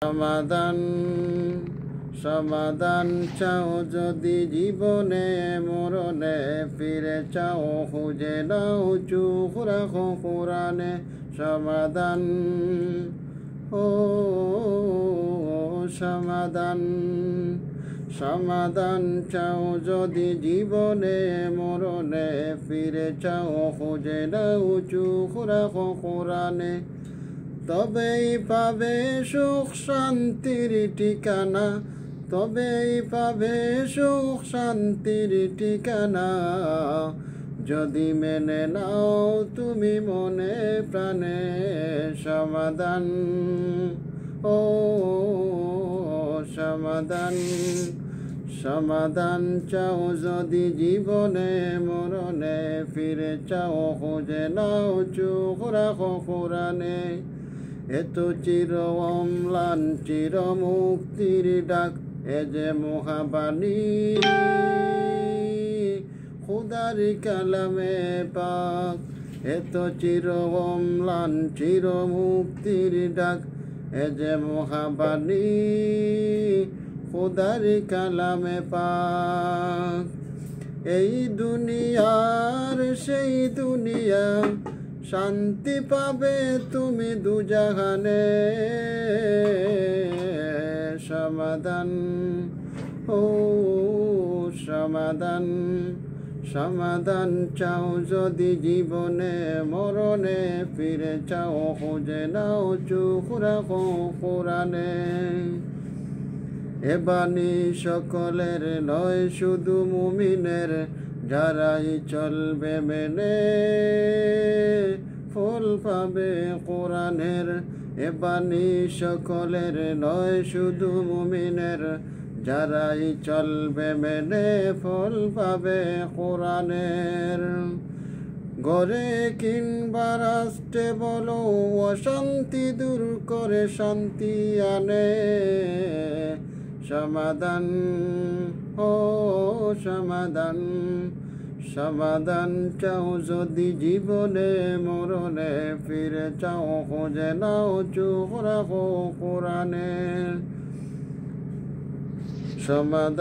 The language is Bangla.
সমাধান সমাধান চাও যদি জীবনে মরণে, ফিরে চাও খুঁজে নাও চোখ রাখো কোরআনে। সমাধান ও সমাধান সমাধান চাও যদি জীবনে মরণে, ফিরে চাও খুঁজে নাও চোখ রাখো কোরআনে। তবেই পাবে সুখ শান্তির ঠিকানা, তবেই পাবে সুখ শান্তির ঠিকানা। যদি মেনে নাও তুমি মনে প্রাণে। সমাধান ও সমাধান সমাধান চাও যদি জীবনে মরণে, ফিরে চাও খুঁজে নাও চোখ রাখো কোরআনে। এত চির অম্লান চির মুক্তির ডাক, এ যে মহাবাণী খুদার কালামে পাক। এত চির অম্লান চির মুক্তির ডাক, এ যে মহাবাণী খুদার কালামে পাক। এই দুনিয়ার সেই দুনিয়া, শান্তি পাবে তুমি দুজাহানে। সমাধান ও সমাধান সমাধান চাও যদি জীবনে মরণে, ফিরে চাও খুঁজে নাও চোখ রাখো কোরআনে। এ বাণী সকলের নয় শুধু মুমিনের, যারাই চলবে মেনে ফল পাবে কোরআনের। এ বাণী সকলের নয় শুধু মুমিনের, যারাই চলবে মেনে ফল পাবে কোরআনের। গড়ে কিংবা রাষ্ট্রে বলো, অশান্তি দূর করে শান্তি আনে। সমাধান ও সমাধান সমাধান চাও যদি জীবনে মরণে, ফিরে চাও খুঁজে নাও চোখ রাখো কোরআনে। সমাধান।